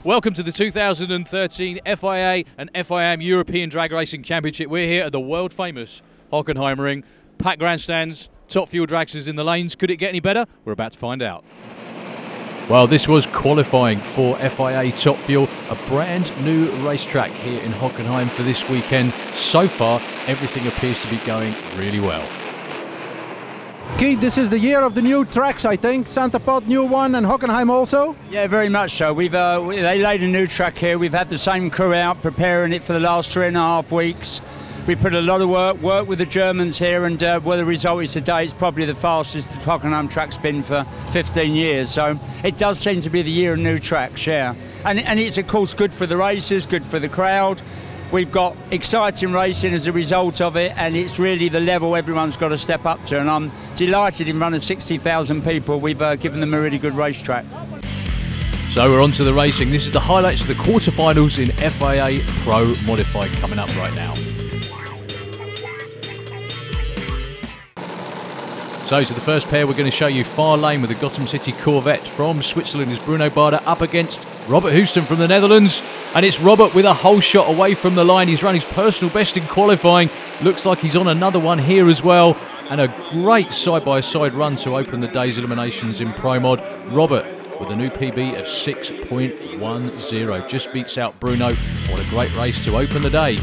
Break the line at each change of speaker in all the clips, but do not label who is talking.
Welcome to the 2013 FIA and FIM European Drag Racing Championship. We're here at the world famous Hockenheim ring. Packed grandstands, top fuel dragsters in the lanes. Could it get any better? We're about to find out. Well, this was qualifying for FIA Top Fuel, a brand new racetrack here in Hockenheim for this weekend. So far, everything appears to be going really well.
Keith, this is the year of the new tracks, I think. Santa Pod, new one, and Hockenheim also?
Yeah, very much so. They laid a new track here. We've had the same crew out preparing it for the last 3.5 weeks. We put a lot of work with the Germans here, and well, the result is today it's probably the fastest the Hockenheim track's been for 15 years. So it does seem to be the year of new tracks, yeah. And it's, of course, good for the racers, good for the crowd. We've got exciting racing as a result of it, and it's really the level everyone's got to step up to. And I'm delighted in front of 60,000 people. We've given them a really good racetrack.
So we're on to the racing. This is the highlights of the quarterfinals in FIA Pro Modified coming up right now. So to the first pair, we're going to show you far lane with the Gotham City Corvette from Switzerland is Bruno Bader up against Robert Houston from the Netherlands. And it's Robert with a whole shot away from the line. He's run his personal best in qualifying. Looks like he's on another one here as well. And a great side-by-side run to open the day's eliminations in Pro Mod. Robert with a new PB of 6.10. Just beats out Bruno. What a great race to open the day.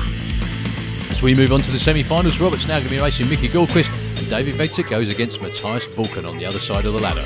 As we move on to the semi-finals, Robert's now going to be racing Mickey Gilchrist, and David Vector goes against Matthias Vulcan on the other side of the ladder.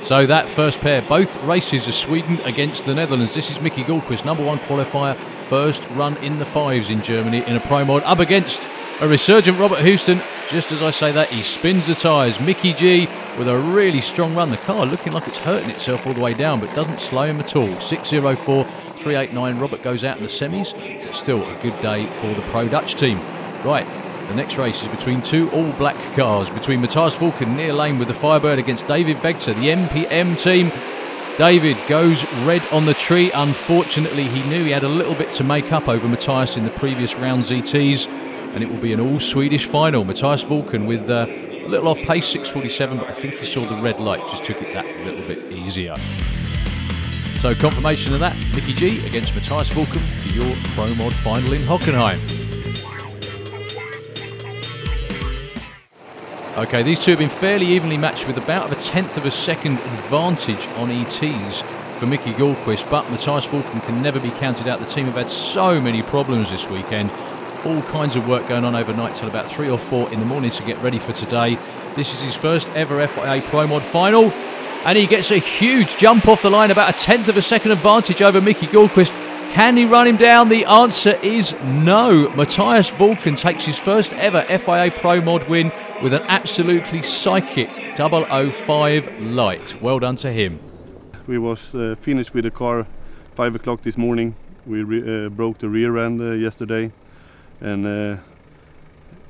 So that first pair, both races are Sweden against the Netherlands. This is Mickey Gilchrist, #1 qualifier, first run in the fives in Germany in a Pro Mod, up against a resurgent Robert Houston. Just as I say that, he spins the tyres. Mickey G with a really strong run. The car looking like it's hurting itself all the way down, but doesn't slow him at all. 6.04.389. Robert goes out in the semis, but still a good day for the Pro Dutch team. Right, the next race is between two all-black cars, between Matthias Vulcan near lane with the Firebird against David Vector, the MPM team. David goes red on the tree. Unfortunately, he knew he had a little bit to make up over Matthias in the previous round ZTs, and it will be an all-Swedish final. Matthias Vulcan with a little off pace, 6.47, but I think he saw the red light, just took it that little bit easier. So confirmation of that, Mickey G against Matthias Vulcan for your Pro Mod final in Hockenheim. Okay, these two have been fairly evenly matched with about a 1/10 of a second advantage on ETs for Mickey Gilchrist, but Matthias Vulcan can never be counted out. The team have had so many problems this weekend. All kinds of work going on overnight till about 3 or 4 in the morning to get ready for today. This is his first ever FIA Pro Mod final, and he gets a huge jump off the line, about a 1/10 of a second advantage over Mickey Gilchrist. Can he run him down? The answer is no. Matthias Vulcan takes his first ever FIA Pro Mod win with an absolutely psychic 005 light. Well done to him.
We was finished with the car 5 o'clock this morning. We broke the rear end yesterday, and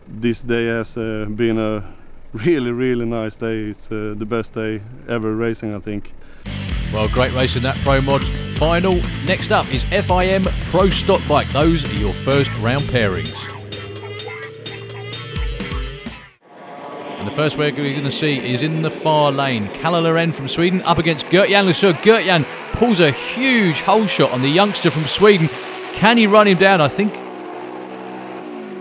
this day has been a really nice day. It's the best day ever racing, I think.
Well, great race in that Pro Mod final. Next up is FIM Pro Stock Bike. Those are your first round pairings. And the first we're going to see is in the far lane. Kalle Loren from Sweden up against Gert-Jan Lesueur. Gert-Jan pulls a huge hole shot on the youngster from Sweden. Can he run him down? I think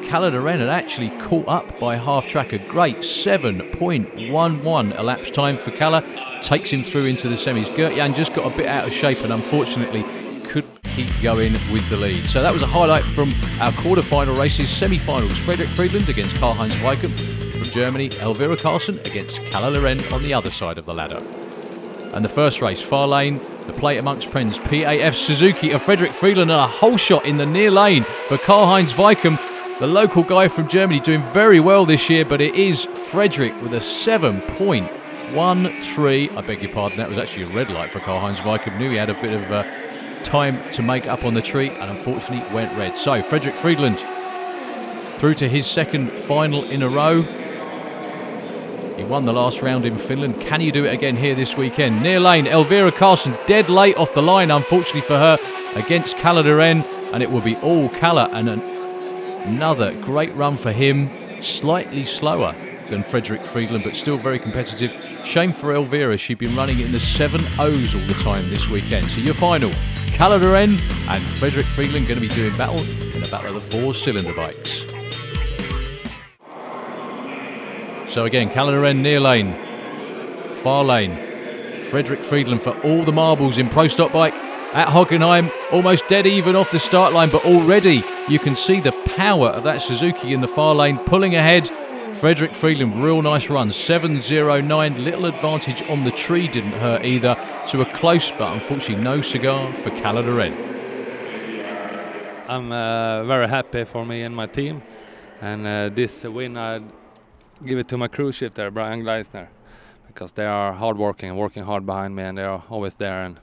Kalle Loren had actually caught up by half track. A great 7.11 elapsed time for Kalle. Takes him through into the semis. Gert-Jan just got a bit out of shape and unfortunately could keep going with the lead. So that was a highlight from our quarter-final races. Semi-finals, Fredrik Friedland against Karl-Heinz Weikum from Germany. Elvira Carlson against Kalle Loren on the other side of the ladder. And the first race, far lane, the plate amongst friends. PAF Suzuki of Fredrik Friedland, and a whole shot in the near lane for Karl-Heinz Weikum. The local guy from Germany doing very well this year, but it is Fredrik with a 7.13. I beg your pardon, that was actually a red light for Karl-Heinz Weikum. Knew he had a bit of time to make up on the tree, and unfortunately went red. So Fredrik Friedland through to his second final in a row. He won the last round in Finland. Can he do it again here this weekend? Near lane, Elvira Carlson dead late off the line, unfortunately for her, against Kalle Loren, and it will be all Kalle, and another great run for him. Slightly slower than Frederick Friedland, but still very competitive. Shame for Elvira, she'd been running in the 7.0s all the time this weekend. So your final, Calada-Ren and Frederick Friedland going to be doing battle in a battle of the 4-cylinder bikes. So again, Calada-Ren near lane, far lane. Frederick Friedland for all the marbles in Pro Stock Bike at Hockenheim, almost dead even off the start line, but already you can see the power of that Suzuki in the far lane pulling ahead. Frederick Friedland, real nice run, 7.09, little advantage on the tree, didn't hurt either. So a close, but unfortunately no cigar for Calada-Ren.
I'm very happy for me and my team, and this win I give it to my crew shifter Brian Gleisner, because they are hardworking and working hard behind me, and they are always there. And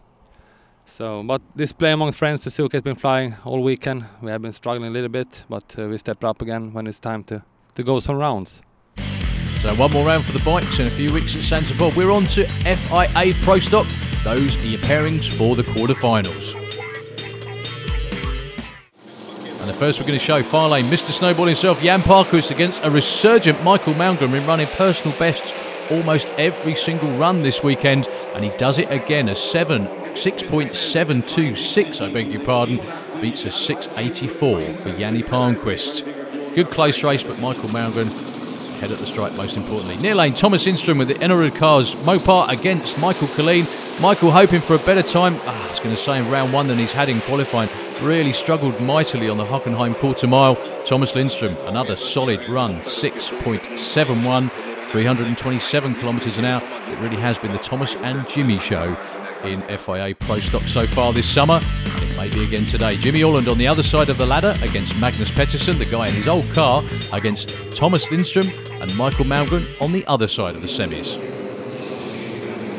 so, but display among friends, Suzuki has been flying all weekend. We have been struggling a little bit, but we stepped up again when it's time to go some rounds.
So one more round for the bikes in a few weeks at Santa Bob. We're on to FIA Pro Stock. Those are your pairings for the quarterfinals. And the first we're going to show, far lane, Mr. Snowball himself, Jan Parkhus against a resurgent Michael Malmgren, been running personal bests almost every single run this weekend, and he does it again, a 6.726, I beg your pardon, beats a 6.84 for Janne Palmqvist. Good close race, but Michael Malmgren head at the stripe most importantly. Near lane, Thomas Lindström with the Enerud cars, Mopar against Michael Colleen. Michael hoping for a better time, I was going to say in round one than he's had in qualifying. Really struggled mightily on the Hockenheim quarter mile. Thomas Lindström, another solid run, 6.71. 327 kilometres an hour. It really has been the Thomas and Jimmy show in FIA Pro Stock so far this summer, and it may be again today. Jimmy Orland on the other side of the ladder against Magnus Pettersson, the guy in his old car, against Thomas Lindström and Michael Malmgren on the other side of the semis.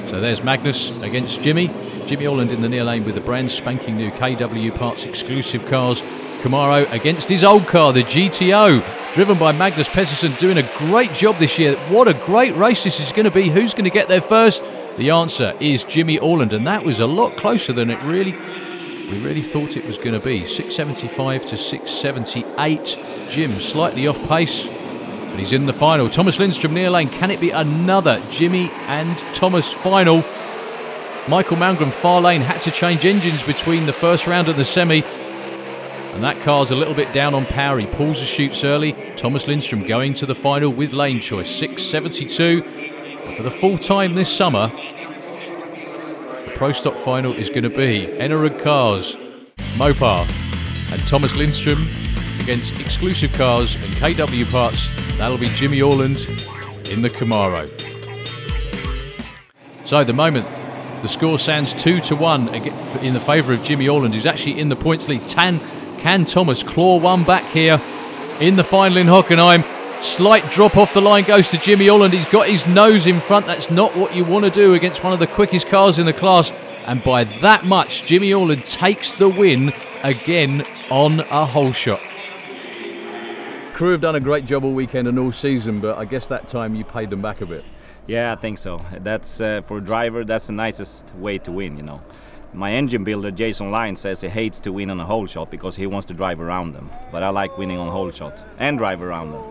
So there's Magnus against Jimmy. Jimmy Orland in the near lane with the brand spanking new KW Parts exclusive cars. Camaro against his old car, the GTO, driven by Magnus Pettersson, doing a great job this year. What a great race this is going to be. Who's going to get there first? The answer is Jimmy Orland, and that was a lot closer than we really thought it was going to be. 6.75 to 6.78. Jim slightly off pace, but he's in the final. Thomas Lindström near lane. Can it be another Jimmy and Thomas final? Michael Malmgren far lane had to change engines between the first round and the semi, and that car's a little bit down on power. He pulls the chutes early. Thomas Lindström going to the final with lane choice, 6.72. And for the full time this summer, the Pro Stock final is going to be Enerud cars, Mopar, and Thomas Lindström against exclusive cars and KW Parts. That'll be Jimmy Orland in the Camaro. So at the moment, the score stands 2-1 in the favour of Jimmy Orland, who's actually in the points lead. Can Thomas claw one back here in the final in Hockenheim? Slight drop off the line goes to Jimmy Orland. He's got his nose in front. That's not what you want to do against one of the quickest cars in the class. And by that much, Jimmy Orland takes the win again on a hole shot. Crew have done a great job all weekend and all season, but I guess that time you paid them back a bit.
Yeah, I think so. That's for a driver, that's the nicest way to win, you know. My engine builder, Jason Lyne, says he hates to win on a hole shot because he wants to drive around them. But I like winning on hole shot and drive around them.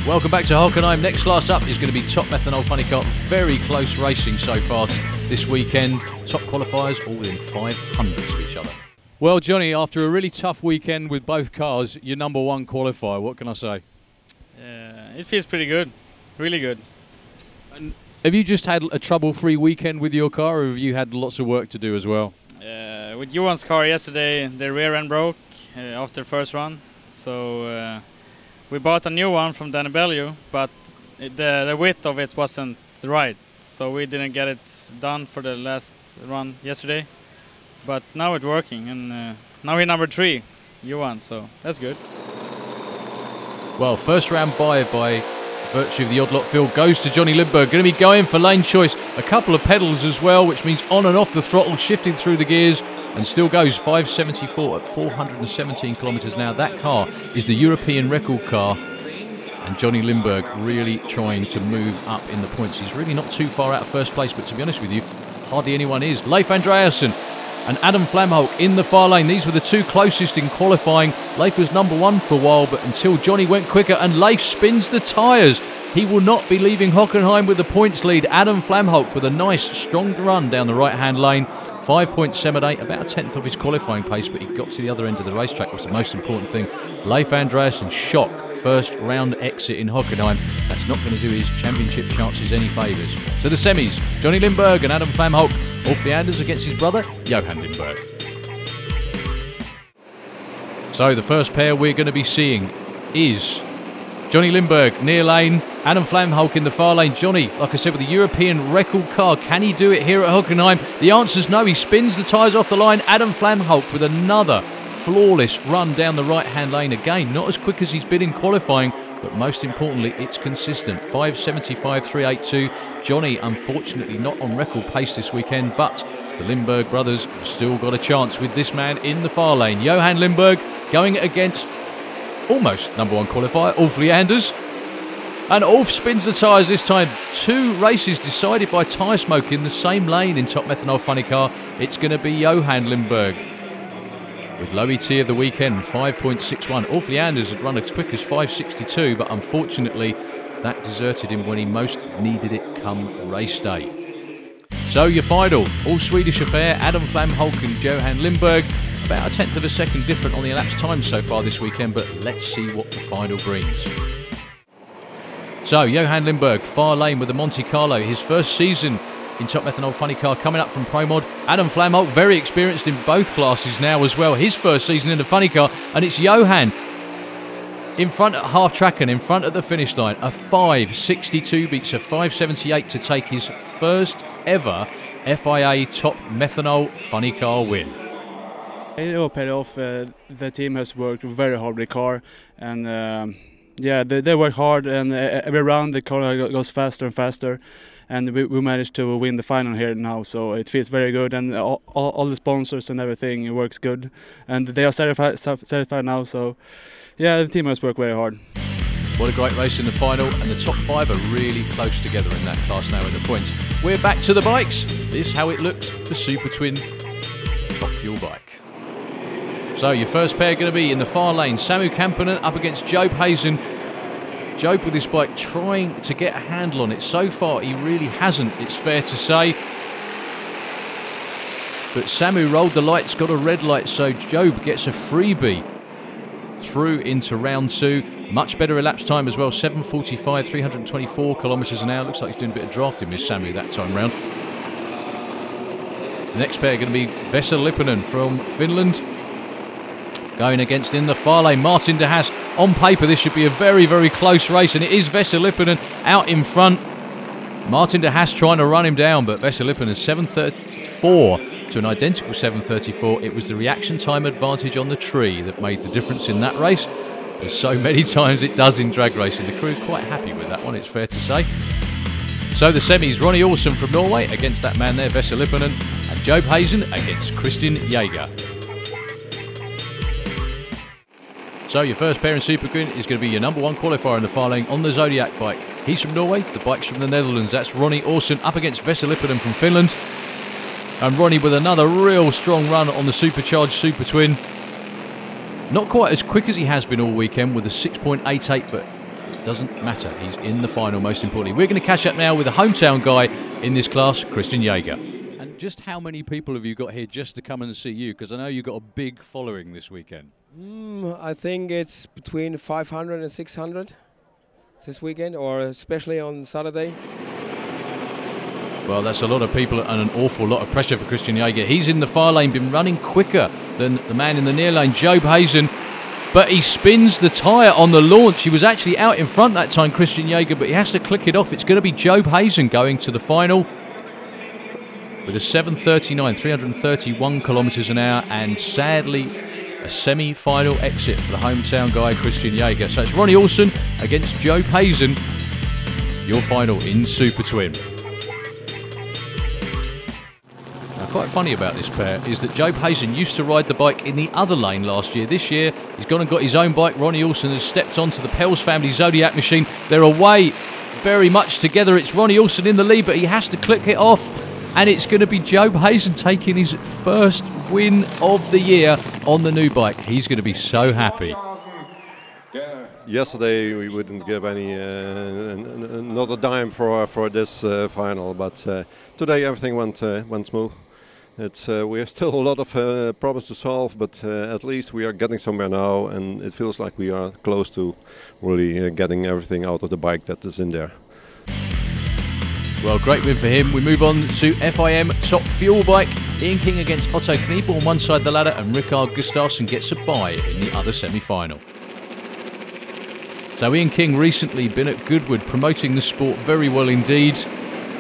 Welcome back to Hockenheim. Next class up is going to be Top Methanol Funny Car. Very close racing so far this weekend. Top qualifiers all within 500s of each other. Well, Johnny, after a really tough weekend with both cars, you're number one qualifier. What can I say?
It feels pretty good. Really good.
And have you just had a trouble-free weekend with your car, or have you had lots of work to do as well?
With Johan's car yesterday, the rear end broke after the first run. So we bought a new one from Danny Bellew, but the width of it wasn't right. So we didn't get it done for the last run yesterday. But now it's working, and now we're number 3, Johan, so that's good.
Well, first round by virtue of the odd lot field goes to Johnny Lindberg. Going to be going for lane choice. A couple of pedals as well, which means on and off the throttle, shifting through the gears, and still goes 574 at 417 kilometres an hour. That car is the European record car. And Johnny Lindberg really trying to move up in the points. He's really not too far out of first place, but to be honest with you, hardly anyone is. Leif Andreasen and Adam Flamholk in the far lane. These were the two closest in qualifying. Leif was number one for a while, but until Johnny went quicker and Leif spins the tyres, he will not be leaving Hockenheim with the points lead. Adam Flamholk with a nice, strong run down the right-hand lane. 5.78, about a tenth of his qualifying pace, but he got to the other end of the racetrack, was the most important thing. Leif Andreasen, shock, first round exit in Hockenheim. That's not going to do his championship chances any favours. So the semis, Johnny Lindberg and Adam Flamholk. Ulf Leanders against his brother, Johan Lindberg. So the first pair we're going to be seeing is Johnny Lindberg, near lane, Adam Flamholk in the far lane. Johnny, like I said, with a European record car, can he do it here at Hockenheim? The answer's no. He spins the tyres off the line. Adam Flamholk with another flawless run down the right-hand lane. Again, not as quick as he's been in qualifying, but most importantly, it's consistent. 5.75.382. Johnny, unfortunately, not on record pace this weekend, but the Lindberg brothers have still got a chance with this man in the far lane. Johan Lindberg going against almost number one qualifier, Ulf Leanders. And Ulf spins the tyres this time. Two races decided by tyre smoke in the same lane in Top Methanol Funny Car. It's going to be Johan Lindberg with low ET of the weekend, 5.61. Ulf Leanders had run as quick as 5.62, but unfortunately that deserted him when he most needed it come race day. So your final, all Swedish affair, Adam Flamholk and Johan Lindberg. About a tenth of a second different on the elapsed time so far this weekend, but let's see what the final brings. So, Johan Lindberg, far lane with the Monte Carlo, his first season in Top Methanol Funny Car coming up from Pro Mod. Adam Flamholk, very experienced in both classes now as well, his first season in the Funny Car, and it's Johan in front at half track and in front at the finish line. A 5.62 beats a 5.78 to take his first ever FIA Top Methanol Funny Car win.
It all paid off. The team has worked very hard with the car, and yeah, they work hard, and every round the car goes faster and faster, and we managed to win the final here now, so it feels very good, and all the sponsors and everything, it works good, and they are satisfied now, so yeah, the team has worked very hard.
What a great race in the final, and the top five are really close together in that class now in the points. We're back to the bikes. This is how it looks for Super Twin Top Fuel Bike. So your first pair going to be in the far lane, Samu Kampanen up against Job Hazen. Job with his bike trying to get a handle on it. So far he really hasn't, it's fair to say. But Samu rolled the lights, got a red light, so Job gets a freebie through into round two. Much better elapsed time as well, 7.45, 324 kilometres an hour. Looks like he's doing a bit of drafting with Samu that time round. The next pair going to be Vesa Lipponen from Finland. Going against in the far lane, Martin de Haas. On paper, this should be a very, very close race, and it is Vesa Lipponen out in front. Martin de Haas trying to run him down, but Vesa Lipponen 7.34 to an identical 7.34. It was the reaction time advantage on the tree that made the difference in that race, as so many times it does in drag racing. The crew quite happy with that one, it's fair to say. So the semis, Ronnie Olsen from Norway against that man there, Vesa Lipponen, and Job Hazen against Christian Jaeger. So your first pair in Super Twin is going to be your number one qualifier in the far lane on the Zodiac bike. He's from Norway, the bike's from the Netherlands. That's Ronnie Olsen up against Vesa Lipponen from Finland. And Ronnie with another real strong run on the supercharged Super Twin. Not quite as quick as he has been all weekend with a 6.88, but it doesn't matter. He's in the final, most importantly. We're going to catch up now with the hometown guy in this class, Christian Jaeger. And just how many people have you got here just to come and see you? Because I know you've got a big following this weekend.
I think it's between 500 and 600 this weekend, or especially on Saturday.
Well, that's a lot of people and an awful lot of pressure for Christian Jaeger. He's in the far lane, been running quicker than the man in the near lane, Job Hazen. But he spins the tyre on the launch. He was actually out in front that time, Christian Jaeger, but he has to click it off. It's going to be Job Hazen going to the final with a 7.39, 331 kilometres an hour, and sadly a semi-final exit for the hometown guy, Christian Jaeger. So it's Ronnie Olsen against Job Hazen, your final in Super Twin. Now, quite funny about this pair is that Joe Payson used to ride the bike in the other lane last year. This year, he's gone and got his own bike. Ronnie Olsen has stepped onto the Pels family Zodiac machine. They're away very much together. It's Ronnie Olsen in the lead, but he has to click it off. And it's going to be Joe Payson taking his first win of the year on the new bike. He's going to be so happy.
Yesterday we wouldn't give any not a dime for this final, but today everything went smooth. We have still a lot of problems to solve, but at least we are getting somewhere now, and it feels like we are close to really getting everything out of the bike that is in there.
Well, great win for him. We move on to FIM Top Fuel Bike. Ian King against Otto Kniebel on one side of the ladder, and Rikard Gustafsson gets a bye in the other semi-final. So Ian King recently been at Goodwood promoting the sport very well indeed,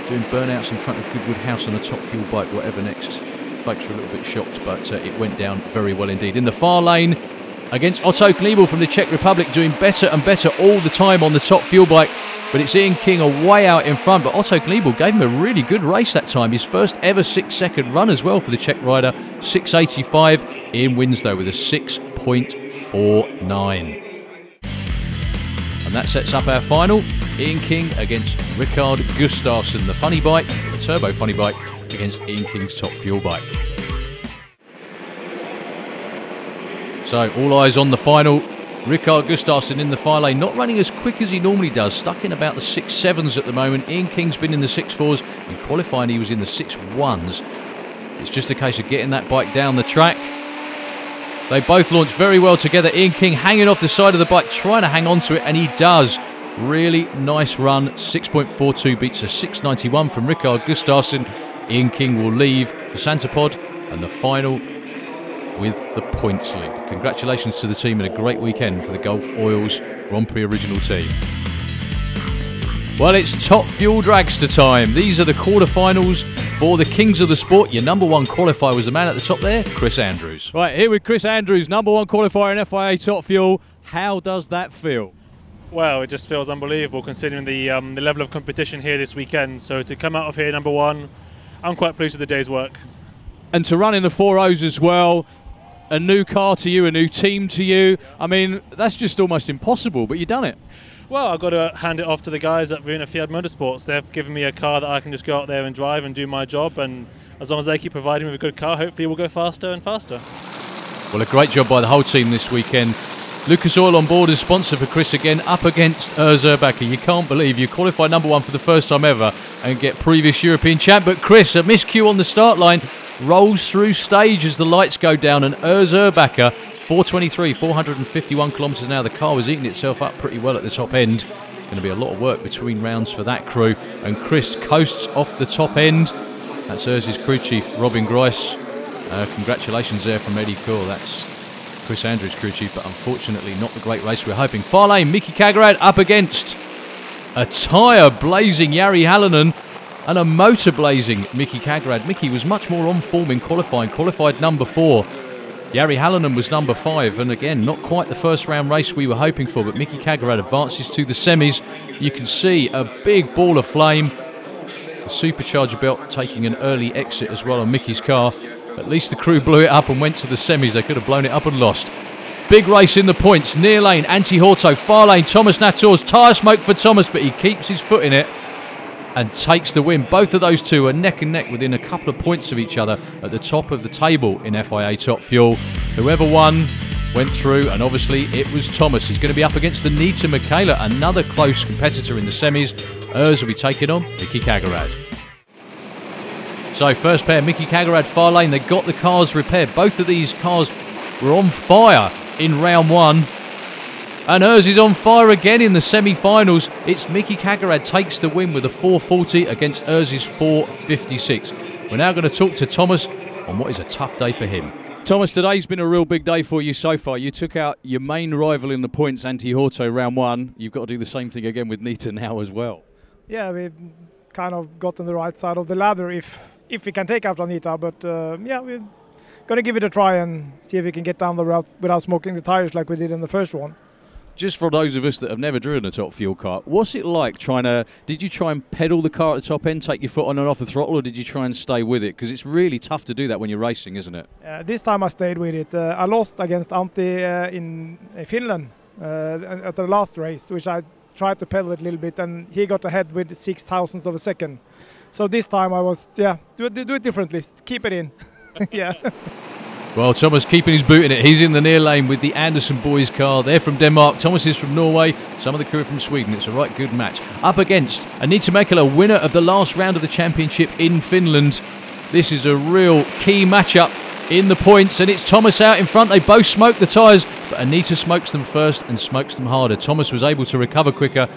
doing burnouts in front of Goodwood House on the Top Fuel Bike, whatever next. Folks were a little bit shocked, but it went down very well indeed. In the far lane against Otto Kniebel from the Czech Republic, doing better and better all the time on the Top Fuel Bike, but it's Ian King way out in front. But Otto Kniebel gave him a really good race that time, his first ever 6-second run as well for the Czech rider, 6.85. Ian wins though with a 6.49. And that sets up our final. Ian King against Rikard Gustafsson, the funny bike, the turbo funny bike, against Ian King's Top Fuel bike. So all eyes on the final. Rikard Gustafsson in the far lane, not running as quick as he normally does, stuck in about the 6.7s at the moment. Ian King's been in the 6.4s. In qualifying he was in the 6.1s. It's just a case of getting that bike down the track. They both launched very well together. Ian King hanging off the side of the bike, trying to hang on to it, and he does. Really nice run. 6.42 beats a 6.91 from Rikard Gustafsson. Ian King will leave the Santa Pod and the final with the points lead. Congratulations to the team and a great weekend for the Gulf Oils Grand Prix original team. Well, it's Top Fuel Dragster time. These are the quarterfinals for the Kings of the Sport. Your number one qualifier was the man at the top there, Chris Andrews. Right, here with Chris Andrews, number one qualifier in FIA Top Fuel. How does that feel?
Well, it just feels unbelievable considering the level of competition here this weekend. So to come out of here number one, I'm quite pleased with the day's work.
And to run in the 4.0s as well, a new car to you, a new team to you. I mean, that's just almost impossible, but you've done it.
Well, I've got to hand it off to the guys at Verona Fiat Motorsports. They've given me a car that I can just go out there and drive and do my job, and as long as they keep providing me with a good car, hopefully we'll go faster and faster. Well, a great job by the whole team this weekend. Lucas Oil on board as sponsor for Chris again, up against Zerbacher. You can't believe you qualify number one for the first time ever and get previous European champ. But Chris, a miscue on the start line, rolls through stage as the lights go down, and Zerbacher, 423, 451 kilometres an hour. The car was eating itself up pretty well at the top end. Going to be a lot of work between rounds for that crew. And Chris coasts off the top end. That's Urz's crew chief, Robin Grice. Congratulations there from Eddie Cool. That's Chris Andrews' crew chief, but unfortunately not the great race we're hoping. Far lane, Miki Kagerad up against a tyre blazing Jari Halonen and a motor blazing Miki Kagerad. Miki was much more on form in qualifying, qualified number 4. Jari Halonen was number 5, and again, not quite the first round race we were hoping for, but Miki Kagerad advances to the semis. You can see a big ball of flame. The supercharger belt taking an early exit as well on Miki's car. At least the crew blew it up and went to the semis. They could have blown it up and lost. Big race in the points. Near lane, Antti Horto. Far lane, Thomas Nators. Tyre smoke for Thomas, but he keeps his foot in it and takes the win. Both of those two are neck and neck within a couple of points of each other at the top of the table in FIA Top Fuel. Whoever won went through, and obviously it was Thomas. He's going to be up against Anita Michaela, another close competitor in the semis. Urz will be taking on Miki Kagerad. So first pair, Miki Kagerad, far lane. They got the cars repaired. Both of these cars were on fire in round one. And Urz is on fire again in the semi-finals. It's Miki Kagerad takes the win with a 440 against Urz's 456. We're now going to talk to Thomas on what is a tough day for him. Thomas, today's been a real big day for you so far. You took out your main rival in the points, Antti Horto, round one. You've got to do the same thing again with Nita now as well.
Yeah, we've kind of got on the right side of the ladder if we can take out Anita, but yeah, we're going to give it a try and see if we can get down the route without smoking the tires like we did in the first one.
Just for those of us that have never driven a Top Fuel car, what's it like did you try and pedal the car at the top end, take your foot on and off the throttle, or did you try and stay with it? Because it's really tough to do that when you're racing, isn't it?
This time I stayed with it. I lost against Antti in Finland at the last race, which I tried to pedal it a little bit, and he got ahead with 0.006 of a second. So this time I was, do it differently, keep it in. Yeah.
Well, Thomas keeping his boot in it. He's in the near lane with the Anderson boys car. They're from Denmark. Thomas is from Norway. Some of the crew are from Sweden. It's a right good match. Up against Anita Mäkelä, winner of the last round of the championship in Finland. This is a real key matchup in the points, and it's Thomas out in front. They both smoke the tyres, but Anita smokes them first and smokes them harder. Thomas was able to recover quicker.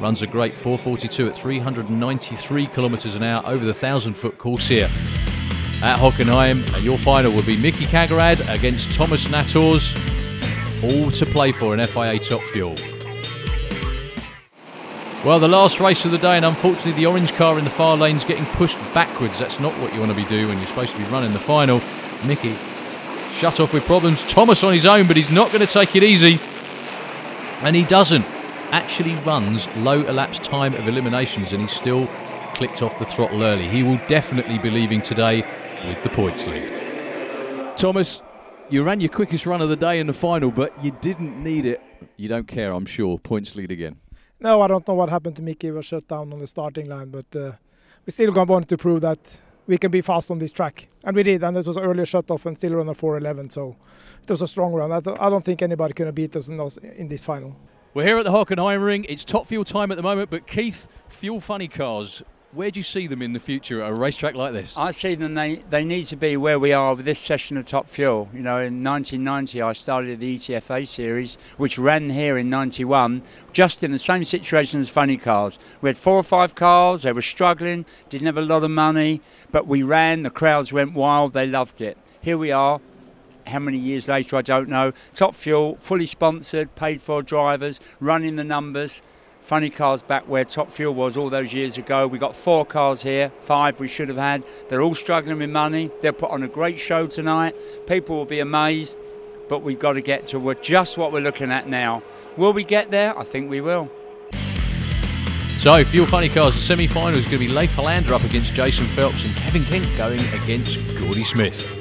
Runs a great 4:42 at 393 kilometres an hour over the 1,000-foot course here at Hockenheim, and your final will be Miki Kagerad against Thomas Nators, all to play for in FIA Top Fuel. Well, the last race of the day, and unfortunately the orange car in the far lane's getting pushed backwards. That's not what you want to be doing when you're supposed to be running the final. Miki shut off with problems. Thomas on his own, but he's not going to take it easy, and he doesn't. Actually runs low elapsed time of eliminations, and he still clicked off the throttle early. He will definitely be leaving today with the points lead. Thomas, you ran your quickest run of the day in the final, but you didn't need it. You don't care, I'm sure. Points lead again.
No, I don't know what happened to Miki. He was shut down on the starting line, but we still wanted to prove that we can be fast on this track. And we did, and it was an earlier shut off and still run a 4:11, so it was a strong run. I don't think anybody can beat us in this final.
We're here at the Hockenheim ring. It's Top Fuel time at the moment, but Keith, fuel funny cars, where do you see them in the future at a racetrack like this?
I see them, they need to be where we are with this session of Top Fuel. You know, in 1990 I started the ETFA series, which ran here in 91, just in the same situation as funny cars. We had 4 or 5 cars, they were struggling, didn't have a lot of money, but we ran, the crowds went wild, they loved it. Here we are. How many years later, I don't know. Top Fuel, fully sponsored, paid for drivers, running the numbers. Funny cars back where Top Fuel was all those years ago. We got 4 cars here, 5 we should have had. They're all struggling with money. They'll put on a great show tonight. People will be amazed, but we've got to get to just what we're looking at now. Will we get there? I think we will.
So, Fuel Funny Cars, the semi-final is going to be Leif Hollander up against Jason Phelps and Kevin Kent going against Gordy Smith.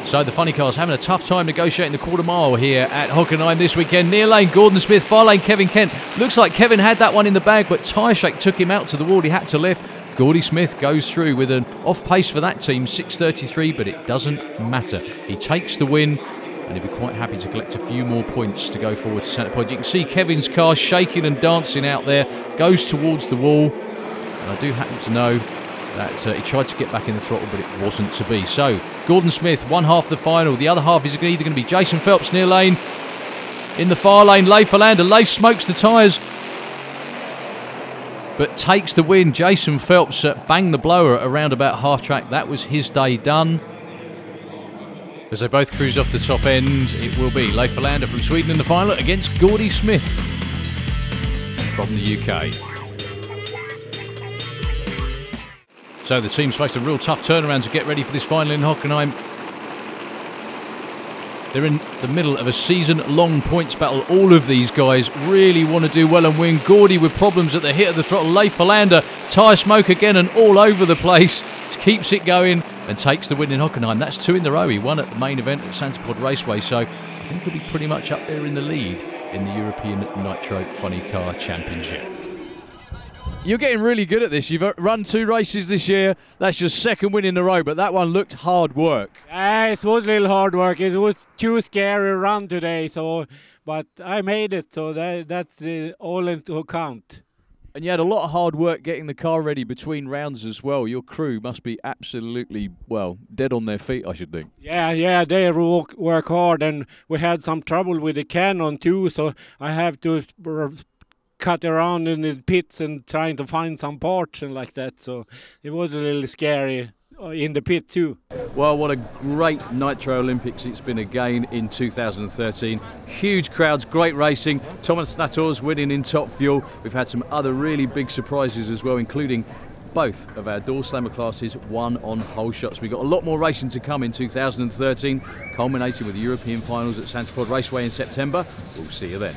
So the funny cars having a tough time negotiating the quarter mile here at Hockenheim this weekend. Near lane, Gordon Smith, far lane, Kevin Kent. Looks like Kevin had that one in the bag, but tyre shake took him out to the wall. He had to lift. Gordy Smith goes through with an off pace for that team, 6:33, but it doesn't matter. He takes the win, and he'll be quite happy to collect a few more points to go forward to centre point. You can see Kevin's car shaking and dancing out there, goes towards the wall, and I do happen to know that he tried to get back in the throttle, but it wasn't to be. So, Gordon Smith, one half of the final. The other half is either going to be Jason Phelps near lane. In the far lane, Leif Hollander. Leif smokes the tyres, but takes the win. Jason Phelps banged the blower around about half track. That was his day done. As they both cruise off the top end, it will be Leif Hollander from Sweden in the final against Gordy Smith from the UK. So the team's faced a real tough turnaround to get ready for this final in Hockenheim. They're in the middle of a season-long points battle. All of these guys really want to do well and win. Gordy with problems at the hit of the throttle. Leif Hollander, tyre smoke again and all over the place. Keeps it going and takes the win in Hockenheim. That's 2 in a row. He won at the main event at Santapod Raceway, so I think he'll be pretty much up there in the lead in the European Nitro Funny Car Championship. You're getting really good at this. You've run 2 races this year. That's your 2nd win in a row, but that one looked hard work.
It was a little hard work. It was too scary run today, but I made it, so that's all into account.
And you had a lot of hard work getting the car ready between rounds as well. Your crew must be absolutely, well, dead on their feet, I should think.
Yeah, they work hard, and we had some trouble with the cannon too, so I have to cut around in the pits and trying to find some parts and like that, so it was a little scary in the pit too.
Well, what a great Nitro Olympics it's been again in 2013. Huge crowds, great racing. Thomas Nators winning in Top Fuel. We've had some other really big surprises as well, including both of our door slammer classes won on hole shots. We've got a lot more racing to come in 2013, culminating with the European finals at Santa Pod Raceway in September. We'll see you then.